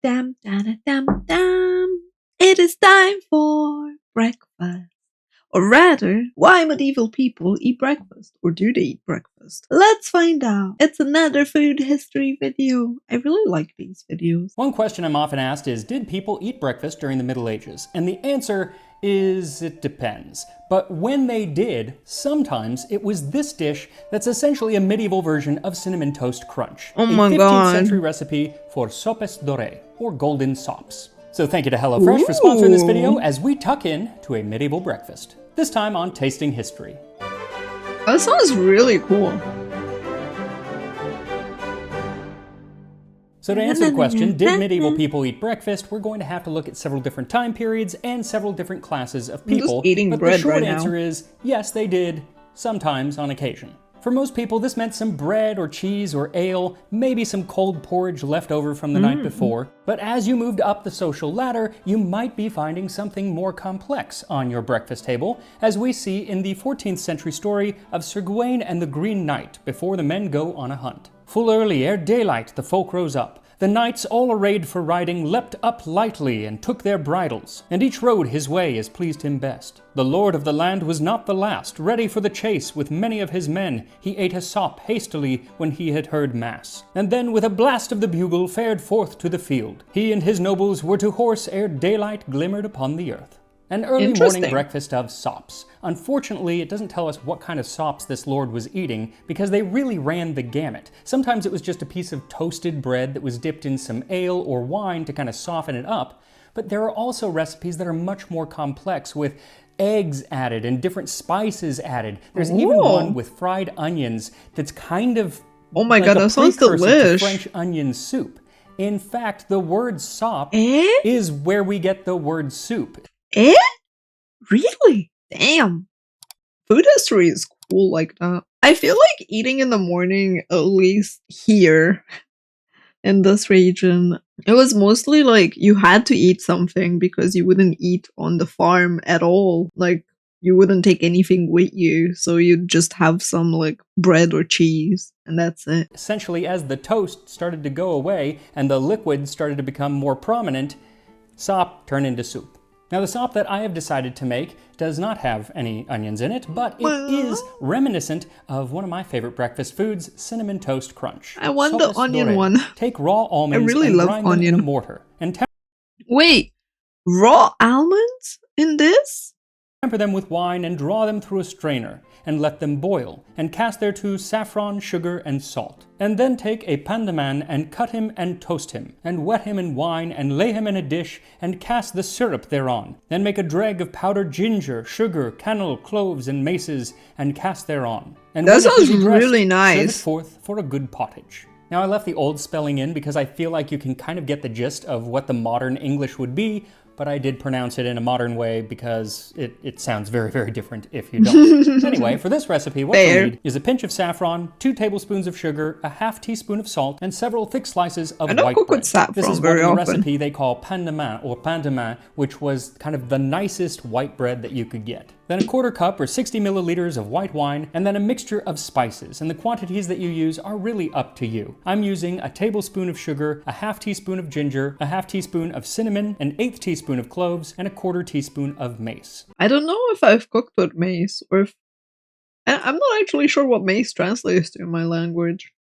Dam, dam, dam, dam. It is time for breakfast. Or rather, why medieval people eat breakfast? Or do they eat breakfast? Let's find out. It's another food history video. I really like these videos. One question I'm often asked is, did people eat breakfast during the Middle Ages? And the answer is, it depends. But when they did, sometimes it was this dish that's essentially a medieval version of Cinnamon Toast Crunch. Oh my a 15th God. century recipe for sops dorées, or golden sops. So thank you to HelloFresh for sponsoring this video as we tuck in to a medieval breakfast. This time on Tasting History. That sounds really cool. So to answer the question, did medieval people eat breakfast, we're going to have to look at several different time periods and several different classes of people. I'm just eating but bread the short right now. answer is, yes, they did, sometimes on occasion. For most people, this meant some bread or cheese or ale, maybe some cold porridge left over from the night before. But as you moved up the social ladder, you might be finding something more complex on your breakfast table, as we see in the 14th century story of Sir Gawain and the Green Knight before the men go on a hunt. Full early ere daylight the folk rose up. The knights, all arrayed for riding, leapt up lightly and took their bridles, and each rode his way as pleased him best. The lord of the land was not the last, ready for the chase with many of his men. He ate a sop hastily when he had heard mass, and then with a blast of the bugle fared forth to the field. He and his nobles were to horse ere daylight glimmered upon the earth. An early morning breakfast of sops. Unfortunately, it doesn't tell us what kind of sops this lord was eating because they really ran the gamut. Sometimes it was just a piece of toasted bread that was dipped in some ale or wine to kind of soften it up, but there are also recipes that are much more complex with eggs added and different spices added. There's even one with fried onions that's kind of Oh my God, that sounds precursor to delish. French onion soup. In fact, the word sop is where we get the word soup. Eh? Really? Damn. Food history is cool like that. I feel like eating in the morning, at least here in this region, it was mostly like you had to eat something because you wouldn't eat on the farm at all. Like, you wouldn't take anything with you, so you'd just have some like bread or cheese, and that's it. Essentially, as the toast started to go away and the liquid started to become more prominent, sop turned into soup. Now, the sop that I have decided to make does not have any onions in it, but it is reminiscent of one of my favorite breakfast foods, Cinnamon Toast Crunch. I want the Sops onion dorées. one. Take raw almonds really and love grind them in onion. a mortar and Wait, raw almonds in this? temper them with wine and draw them through a strainer, and let them boil, and cast thereto saffron, sugar, and salt. And then take a pain de man, and cut him, and toast him, and wet him in wine, and lay him in a dish, and cast the syrup thereon. Then make a dreg of powdered ginger, sugar, cannel, cloves, and maces, and cast thereon. And That when it sounds is dressed, really nice. serve it forth for a good pottage. Now, I left the old spelling in because I feel like you can kind of get the gist of what the modern English would be, but I did pronounce it in a modern way because it sounds very, very different if you don't. Anyway, for this recipe, what you'll need is a pinch of saffron, 2 tablespoons of sugar, a half teaspoon of salt, and several thick slices of I don't white cook bread. with saffron This is very what in the often. recipe they call pain de man, or pain de main, which was kind of the nicest white bread that you could get. Then a quarter cup or 60 milliliters of white wine, and then a mixture of spices, and the quantities that you use are really up to you. I'm using a tablespoon of sugar, a half teaspoon of ginger, a half teaspoon of cinnamon, an 1/8 teaspoon of cloves, and a quarter teaspoon of mace. I don't know if I've cooked with mace or if I'm not actually sure what mace translates to in my language.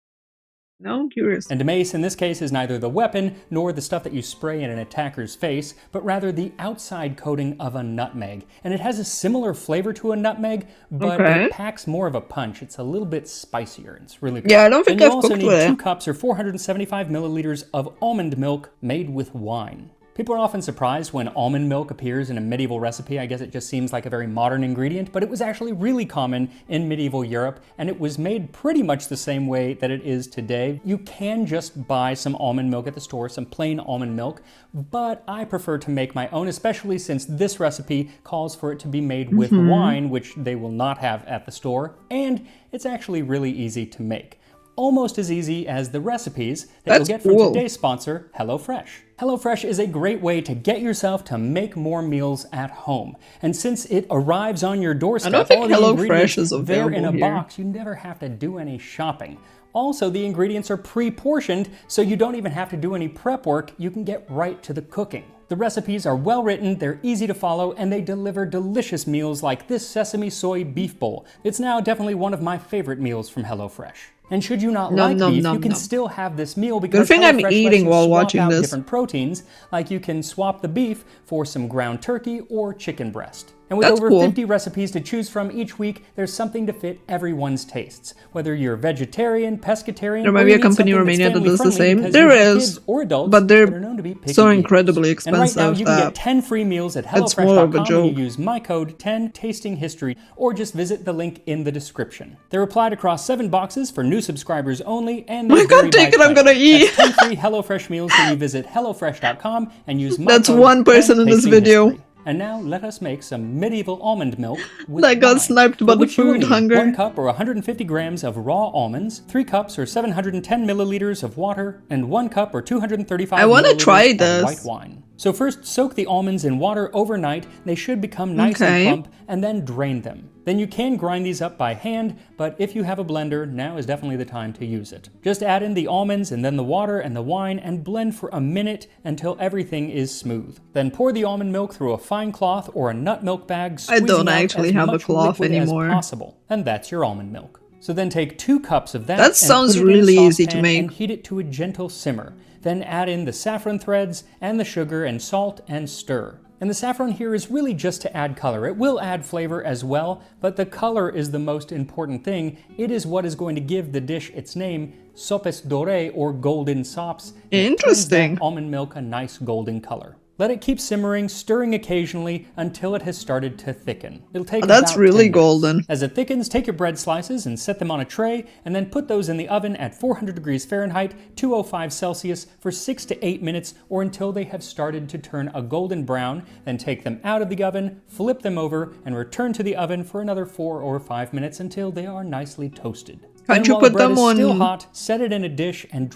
Now I'm curious. And mace in this case is neither the weapon nor the stuff that you spray in an attacker's face, but rather the outside coating of a nutmeg. And it has a similar flavor to a nutmeg, but it packs more of a punch. It's a little bit spicier. It's really good. Yeah, I don't think and I've you also cooked need with 2 it. cups or 475 milliliters of almond milk made with wine. People are often surprised when almond milk appears in a medieval recipe. I guess it just seems like a very modern ingredient, but it was actually really common in medieval Europe, and it was made pretty much the same way that it is today. You can just buy some almond milk at the store, some plain almond milk, but I prefer to make my own, especially since this recipe calls for it to be made with wine, which they will not have at the store, and it's actually really easy to make. Almost as easy as the recipes that you'll get from today's sponsor, HelloFresh. HelloFresh is a great way to get yourself to make more meals at home. And since it arrives on your doorstep, all the ingredients there in a box, you never have to do any shopping. Also, the ingredients are pre-portioned, so you don't even have to do any prep work, you can get right to the cooking. The recipes are well written, they're easy to follow, and they deliver delicious meals like this sesame soy beef bowl. It's now definitely one of my favorite meals from HelloFresh. And should you not like beef, you can still have this meal because thing I'm HelloFresh eating lets you while swap watching out this. different proteins, like you can swap the beef for some ground turkey or chicken breast. And with over 50 recipes to choose from each week, there's something to fit everyone's tastes. Whether you're vegetarian, pescatarian, there might be a company in Romania that does the same. There is, or adults but they're that are known to be picky so eaters. incredibly And right now, expensive you can that get 10 free meals at it's more of a HelloFresh.com when you joke. use my code 10TastingHistory, or just visit the link in the description. They're applied across 7 boxes for new subscribers only, and they're I can't take it, I'm gonna eat. That's 10 free HelloFresh meals when you visit HelloFresh.com and use my That's code one person in this 10TastingHistory. video. And now let us make some medieval almond milk with That got wine, sniped by for the which you will food need hunger. 1 cup or 150 grams of raw almonds, 3 cups or 710 milliliters of water, and 1 cup or 235 I wanna milliliters try of this. white wine. So first, soak the almonds in water overnight. They should become nice Okay. and plump, and then drain them. Then you can grind these up by hand, but if you have a blender, now is definitely the time to use it. Just add in the almonds and then the water and the wine and blend for a minute until everything is smooth. Then pour the almond milk through a fine cloth or a nut milk bag, I don't squeezing out actually as have a much cloth liquid anymore. as possible. And that's your almond milk. So then take 2 cups of that, That and sounds put it in a really easy to saucepan make. and heat it to a gentle simmer. Then add in the saffron threads and the sugar and salt and stir. And the saffron here is really just to add color. It will add flavor as well, but the color is the most important thing. It is what is going to give the dish its name, sops doré, or golden sops. And it turns that Interesting. almond milk a nice golden color. Let it keep simmering, stirring occasionally until it has started to thicken. It'll take That's about really 10 minutes. golden. As it thickens, take your bread slices and set them on a tray, and then put those in the oven at 400 degrees Fahrenheit, 205 Celsius for 6 to 8 minutes, or until they have started to turn a golden brown. Then take them out of the oven, flip them over, and return to the oven for another 4 or 5 minutes until they are nicely toasted. Can't Then you while put the bread them is still on- hot, set it in a dish and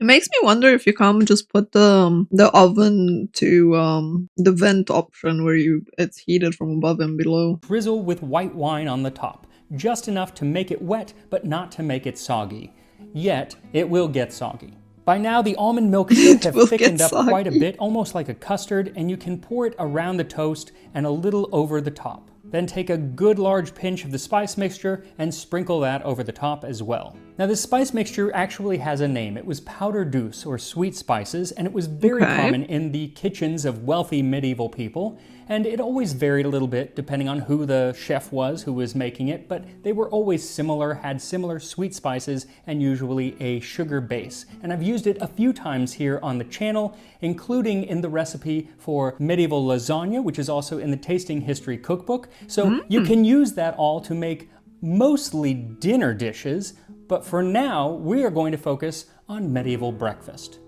It makes me wonder if you can't just put the oven to the vent option where it's heated from above and below. drizzle with white wine on the top, just enough to make it wet, but not to make it soggy. Yet, it will get soggy. By now, the almond milk should have will thickened get up quite a soggy. bit, almost like a custard, and you can pour it around the toast and a little over the top. Then take a good large pinch of the spice mixture and sprinkle that over the top as well. Now this spice mixture actually has a name. It was powder douce, or sweet spices, and it was very common in the kitchens of wealthy medieval people, and it always varied a little bit depending on who the chef was who was making it, but they were always similar, had similar sweet spices, and usually a sugar base. And I've used it a few times here on the channel, including in the recipe for medieval lasagna, which is also in the Tasting History cookbook. So you can use that all to make mostly dinner dishes, but for now, we are going to focus on medieval breakfast.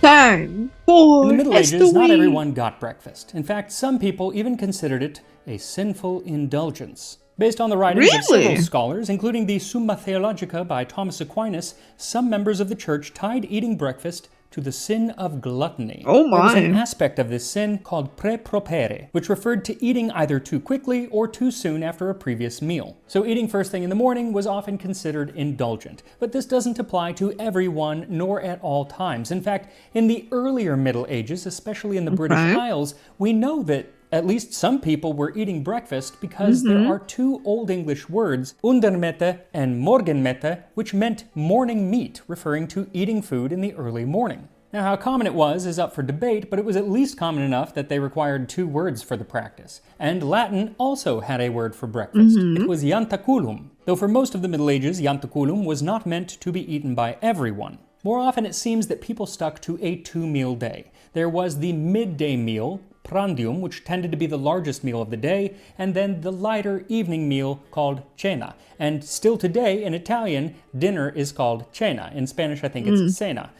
Time for In the Middle Ages, history. not everyone got breakfast. In fact, some people even considered it a sinful indulgence. Based on the writings of several Really? scholars, including the Summa Theologica by Thomas Aquinas, some members of the church tied eating breakfast to the sin of gluttony. Oh There was an my. aspect of this sin called prepropere, which referred to eating either too quickly or too soon after a previous meal. So eating first thing in the morning was often considered indulgent, but this doesn't apply to everyone nor at all times. In fact, in the earlier Middle Ages, especially in the British Isles, we know that at least some people were eating breakfast because there are 2 Old English words, undermette and morgenmette, which meant morning meat, referring to eating food in the early morning. Now, how common it was is up for debate, but it was at least common enough that they required 2 words for the practice. And Latin also had a word for breakfast. It was iantaculum, though for most of the Middle Ages, iantaculum was not meant to be eaten by everyone. More often, it seems that people stuck to a 2-meal day. There was the midday meal, prandium, which tended to be the largest meal of the day, and then the lighter evening meal called cena. And still today, in Italian, dinner is called cena. In Spanish, I think it's cena.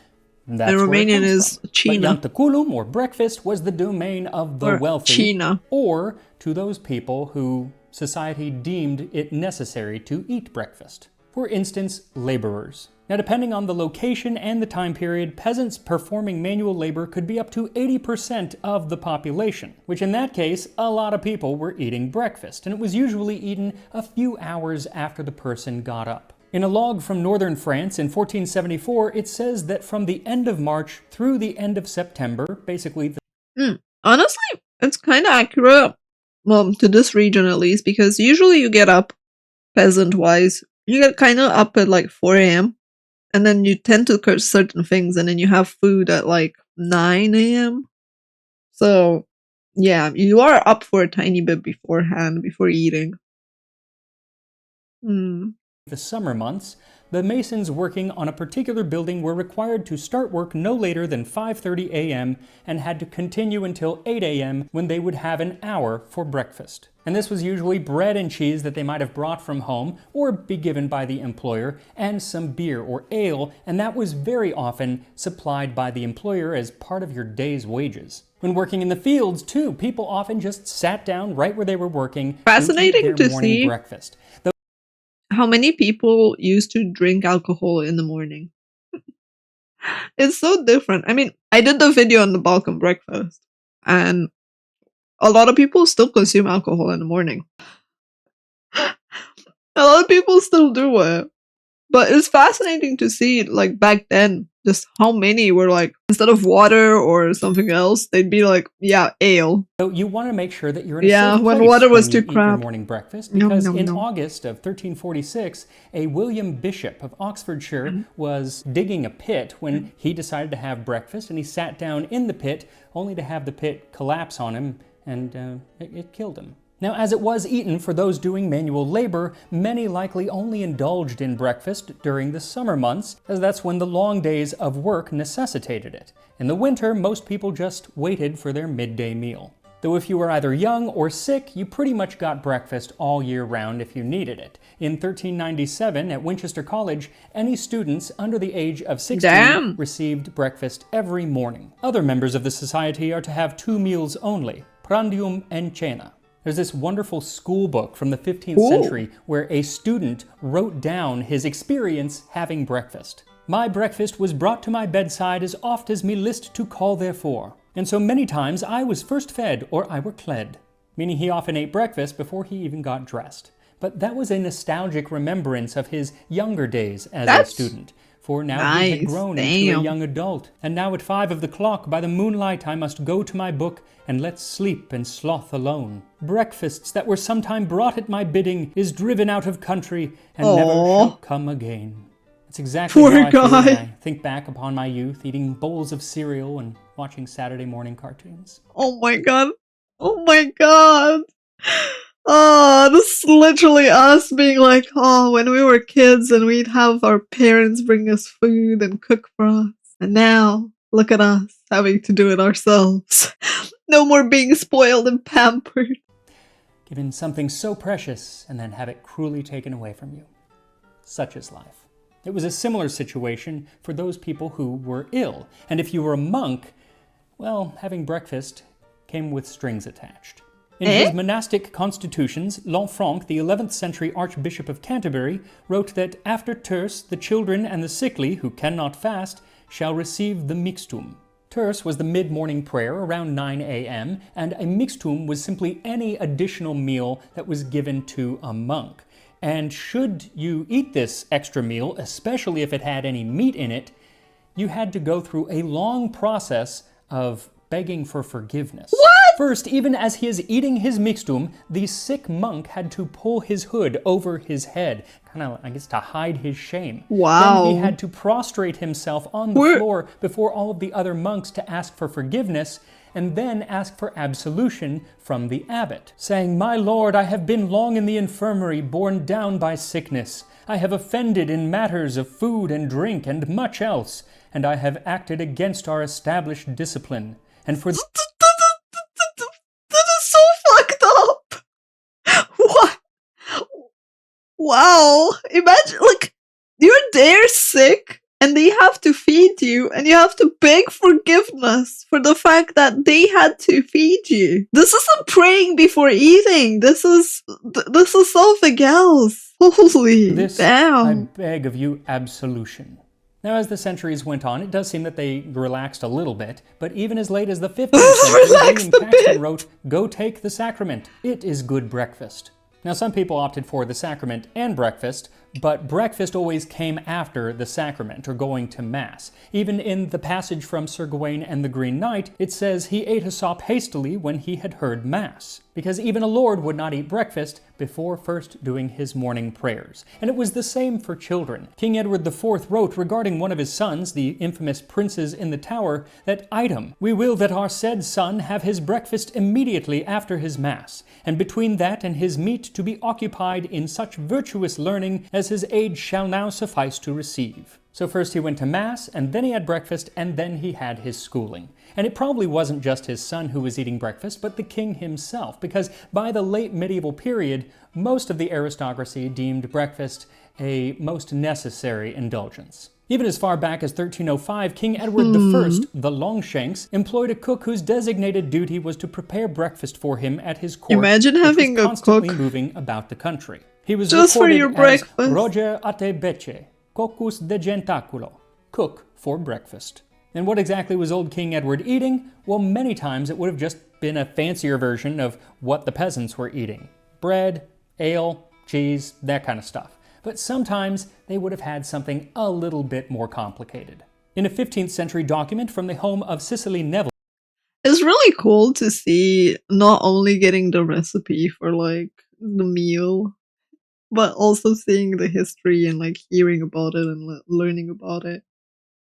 That's In where it Romanian comes is from. cena. But iantaculum, or breakfast, was the domain of the Or wealthy, cena. or to those people who society deemed it necessary to eat breakfast. For instance, laborers. Now, depending on the location and the time period, peasants performing manual labor could be up to 80% of the population, which in that case, a lot of people were eating breakfast, and it was usually eaten a few hours after the person got up. In a log from northern France in 1474, it says that from the end of March through the end of September, basically Honestly, it's kind of accurate, well, to this region at least, because usually you get up, peasant-wise, you get kind of up at like 4 a.m., and then you tend to cook certain things, and then you have food at like 9 a.m. So, yeah, you are up for a tiny bit beforehand, before eating. the summer months, the masons working on a particular building were required to start work no later than 5:30 a.m. and had to continue until 8 a.m. when they would have an hour for breakfast. And this was usually bread and cheese that they might have brought from home or be given by the employer, and some beer or ale, and that was very often supplied by the employer as part of your day's wages. When working in the fields, too, people often just sat down right where they were working Fascinating to eat to their morning see breakfast. how many people used to drink alcohol in the morning. It's so different. I mean, I did the video on the Balkan breakfast, and a lot of people still consume alcohol in the morning. A lot of people still do it. But it's fascinating to see, like, back then, just how many were like, instead of water or something else, they'd be like, yeah, ale. So you want to make sure that you're in a Yeah, safe when place water was when you too eat your crap. morning breakfast, No, because no, in no. August of 1346, a William Bishop of Oxfordshire was digging a pit when he decided to have breakfast, and he sat down in the pit only to have the pit collapse on him, and it killed him. Now, as it was eaten for those doing manual labor, many likely only indulged in breakfast during the summer months, as that's when the long days of work necessitated it. In the winter, most people just waited for their midday meal. Though if you were either young or sick, you pretty much got breakfast all year round if you needed it. In 1397, at Winchester College, any students under the age of 16 received breakfast every morning. Other members of the society are to have 2 meals only, prandium and cena. There's this wonderful school book from the 15th century where a student wrote down his experience having breakfast. My breakfast was brought to my bedside as oft as me list to call therefore, and so many times I was first fed or I were cled, meaning he often ate breakfast before he even got dressed. But that was a nostalgic remembrance of his younger days as a student. For now he had grown into a young adult, and now at 5 of the clock by the moonlight I must go to my book, and let sleep and sloth alone. Breakfasts that were sometime brought at my bidding is driven out of country, and never shall come again. That's exactly how I feel when I think back upon my youth, eating bowls of cereal and watching Saturday morning cartoons. Oh my god. Oh my god. Oh, this is literally us being like, oh, when we were kids and we'd have our parents bring us food and cook for us. And now, look at us having to do it ourselves. No more being spoiled and pampered. Given something so precious and then have it cruelly taken away from you. Such is life. It was a similar situation for those people who were ill. And if you were a monk, well, having breakfast came with strings attached. In his monastic constitutions, Lanfranc, the 11th century Archbishop of Canterbury, wrote that after terce, the children and the sickly, who cannot fast, shall receive the mixtum. Terce was the mid-morning prayer around 9 a.m., and a mixtum was simply any additional meal that was given to a monk. And should you eat this extra meal, especially if it had any meat in it, you had to go through a long process of begging for forgiveness. What? First, even as he is eating his mixtum, the sick monk had to pull his hood over his head, kind of, I guess, to hide his shame. Wow. Then he had to prostrate himself on the floor before all of the other monks to ask for forgiveness, and then ask for absolution from the abbot, saying, "My lord, I have been long in the infirmary, borne down by sickness. I have offended in matters of food and drink and much else, and I have acted against our established discipline. And for That is so fucked up. What? Wow. Imagine, like, you're there sick, and they have to feed you, and you have to beg forgiveness for the fact that they had to feed you. This isn't praying before eating. This is self-else. Holy This, I damn. beg of you, absolution. Now, as the centuries went on, it does seem that they relaxed a little bit, but even as late as the 15th century, Relaxed William a bit. Caxton wrote, "Go take the sacrament. It is good breakfast." Now, some people opted for the sacrament and breakfast, but breakfast always came after the sacrament, or going to Mass. Even in the passage from Sir Gawain and the Green Knight, it says he ate a sop hastily when he had heard Mass, because even a lord would not eat breakfast before first doing his morning prayers. And it was the same for children. King Edward IV wrote regarding one of his sons, the infamous Princes in the Tower, that item, "We will that our said son have his breakfast immediately after his Mass, and between that and his meat to be occupied in such virtuous learning as his age shall now suffice to receive." So first he went to Mass, and then he had breakfast, and then he had his schooling. And it probably wasn't just his son who was eating breakfast, but the king himself, because by the late medieval period, most of the aristocracy deemed breakfast a most necessary indulgence. Even as far back as 1305, King Edward I, the Longshanks, employed a cook whose designated duty was to prepare breakfast for him at his court, Imagine which having was a constantly cook moving about the country. He was just for recorded your as breakfast. Roger Atebece, Cocus de Gentaculo, cook for breakfast. And what exactly was old King Edward eating? Well, many times it would have just been a fancier version of what the peasants were eating. Bread, ale, cheese, that kind of stuff. But sometimes they would have had something a little bit more complicated. In a 15th century document from the home of Cicely Neville, It's really cool to see not only getting the recipe for like the meal, but also seeing the history and like hearing about it and learning about it.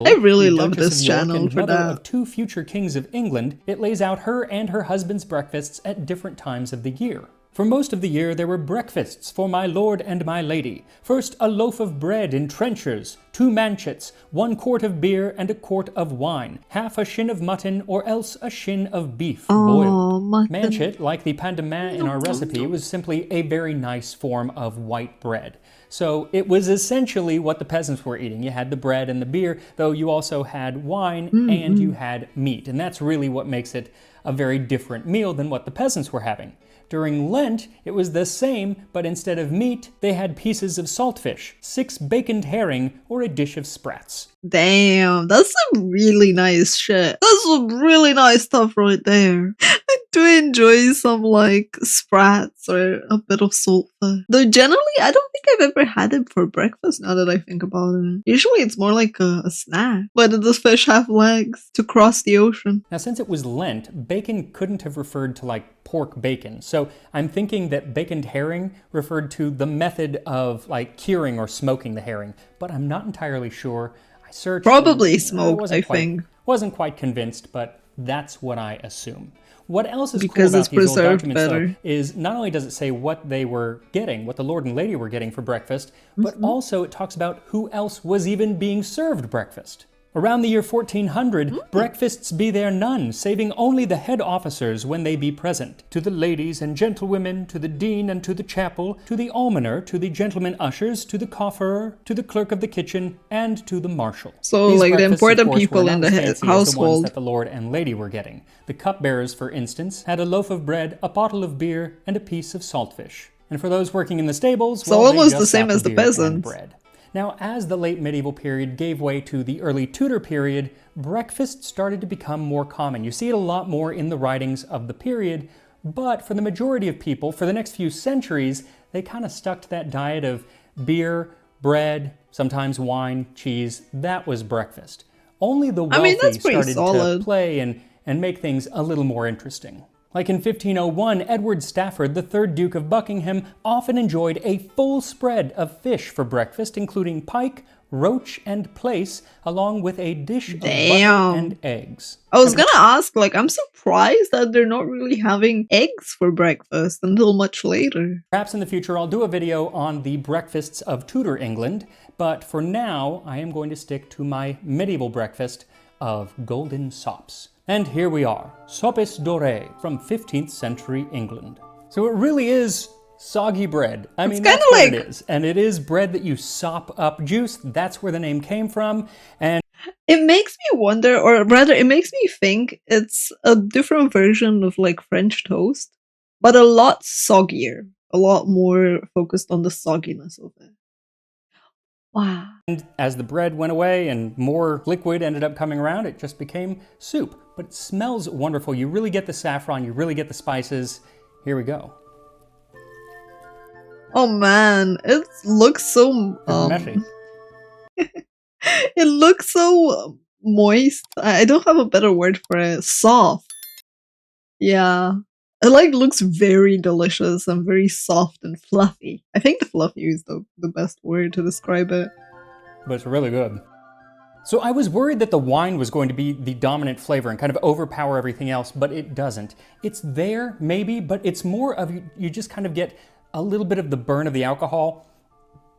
I really the love Duchess this of York channel and for mother that. of 2 future kings of England, it lays out her and her husband's breakfasts at different times of the year. For most of the year there were breakfasts for my lord and my lady. First a loaf of bread in trenchers, 2 manchets, 1 quart of beer and a quart of wine, half a shin of mutton or else a shin of beef boiled. Mutton. Manchet, like the pain de main in our recipe, was simply a very nice form of white bread. So it was essentially what the peasants were eating. You had the bread and the beer, though you also had wine and you had meat. And that's really what makes it a very different meal than what the peasants were having. During Lent, it was the same, but instead of meat, they had pieces of saltfish, 6 baconed herring, or a dish of sprats. Damn, that's some really nice shit. That's some really nice stuff right there. I do enjoy some like sprats or a bit of saltfish. Though generally, I don't think I've ever had it for breakfast now that I think about it. Usually it's more like a snack. But does fish have legs to cross the ocean? Now, since it was Lent, bacon couldn't have referred to like pork bacon. So I'm thinking that baconed herring referred to the method of like curing or smoking the herring, but I'm not entirely sure. I searched. Probably and smoked, I think. Wasn't quite convinced, but that's what I assume. What else is Because cool it's about these old preserved documents, though, better. is not only does it say what they were getting, what the lord and lady were getting for breakfast, but also it talks about who else was even being served breakfast. Around the year 1400, breakfasts be there none, saving only the head officers when they be present. To the ladies and gentlewomen, to the dean and to the chapel, to the almoner, to the gentlemen ushers, to the cofferer, to the clerk of the kitchen, and to the marshal. So, These like, the breakfasts, important of course, people were in not the as fancy as the household. ones that the lord and lady were getting. The cupbearers, for instance, had a loaf of bread, a bottle of beer, and a piece of saltfish. And for those working in the stables, So well, they almost the just same got as the beer and peasants. bread. Now, as the late medieval period gave way to the early Tudor period, breakfast started to become more common. You see it a lot more in the writings of the period, but for the majority of people, for the next few centuries, they kind of stuck to that diet of beer, bread, sometimes wine, cheese. That was breakfast. Only the wealthy that's pretty started solid. to play and make things a little more interesting. Like in 1501, Edward Stafford, the 3rd Duke of Buckingham, often enjoyed a full spread of fish for breakfast, including pike, roach, and plaice, along with a dish of butter and eggs. I was gonna ask, like, I'm surprised that they're not really having eggs for breakfast until much later. Perhaps in the future I'll do a video on the breakfasts of Tudor England, but for now I am going to stick to my medieval breakfast of golden sops. And here we are, sopes dorées from 15th century England. So it really is Soggy bread. I It's mean, kind that's of what it like, is. And it is bread that you sop up juice. That's where the name came from. And it makes me wonder, or rather, it makes me think it's a different version of like French toast, but a lot soggier, a lot more focused on the sogginess of it. Wow. as the bread went away and more liquid ended up coming around, it just became soup. But it smells wonderful. You really get the saffron, you really get the spices. Here we go. Oh man, it looks so It's meshy. it looks so moist. I don't have a better word for it. Soft. Yeah. It like looks very delicious and very soft and fluffy. I think the fluffy is the best word to describe it. But it's really good. So I was worried that the wine was going to be the dominant flavor and kind of overpower everything else, but it doesn't. It's there, maybe, but it's more of you just kind of get a little bit of the burn of the alcohol,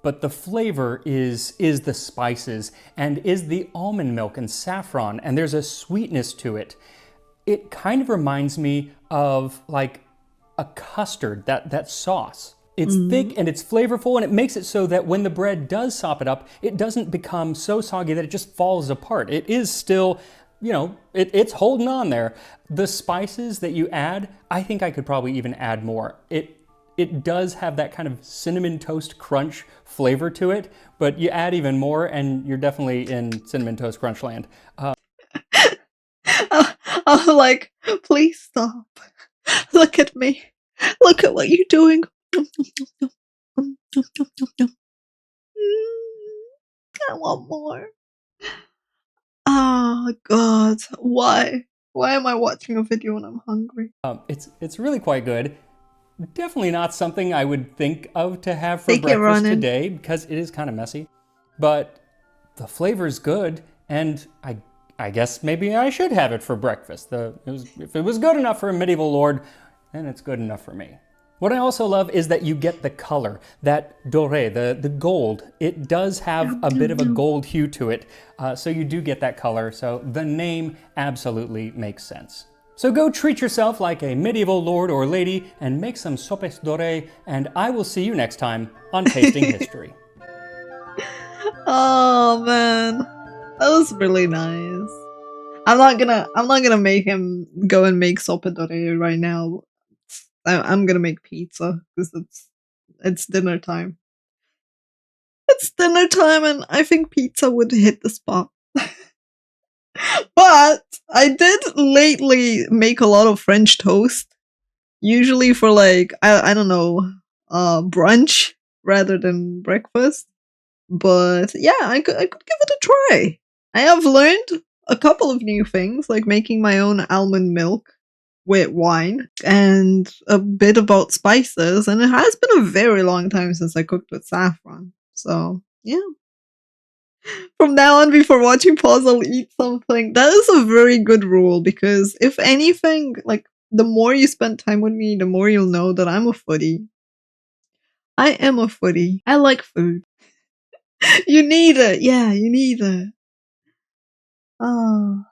but the flavor is the spices and is the almond milk and saffron, and there's a sweetness to it. It kind of reminds me of like a custard, that sauce. It's thick and it's flavorful, and it makes it so that when the bread does sop it up, it doesn't become so soggy that it just falls apart. It is still, you know, it's holding on there. The spices that you add, I think I could probably even add more. It does have that kind of cinnamon toast crunch flavor to it, but you add even more and you're definitely in cinnamon toast crunch land. I'm like, please stop. Look at me. Look at what you're doing. I want more. Oh god, why? Why am I watching a video when I'm hungry? It's really quite good. Definitely not something I would think of to have for Take it, breakfast Ronan. today because it is kind of messy. But the flavor's good, and I guess maybe I should have it for breakfast. If it was good enough for a medieval lord, then it's good enough for me. What I also love is that you get the color, that doré, the gold. It does have a bit of a gold hue to it, so you do get that color. So the name absolutely makes sense. So go treat yourself like a medieval lord or lady and make some sopes doré, and I will see you next time on Tasting History. Oh man, that was really nice. I'm not gonna make him go and make sopadore right now. I'm gonna make pizza because it's dinner time. It's dinner time, and I think pizza would hit the spot. But I did lately make a lot of French toast, usually for like I don't know, brunch rather than breakfast. But yeah, I could give it a try. I have learned a couple of new things, like making my own almond milk with wine and a bit about spices, and it has been a very long time since I cooked with saffron. So yeah. From now on, before watching Paws, I'll eat something. That is a very good rule because if anything, like the more you spend time with me, the more you'll know that I'm a foodie. I am a foodie. I like food. You need it. Yeah, you need it. Oh.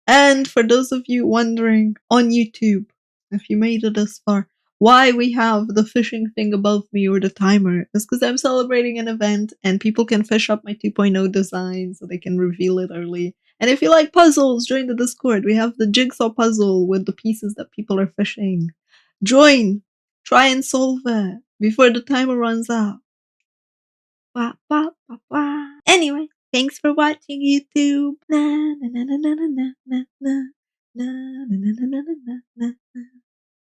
And for those of you wondering on YouTube, if you made it this far, why we have the fishing thing above me or the timer is because I'm celebrating an event and people can fish up my 2.0 design so they can reveal it early. And if you like puzzles, join the Discord. We have the jigsaw puzzle with the pieces that people are fishing. Join! Try and solve it before the timer runs out. Wah, wah, wah, wah. Anyway, thanks for watching YouTube. Na, na, na, na, na, na, na, na, na, na, na, na, na, na, na, na.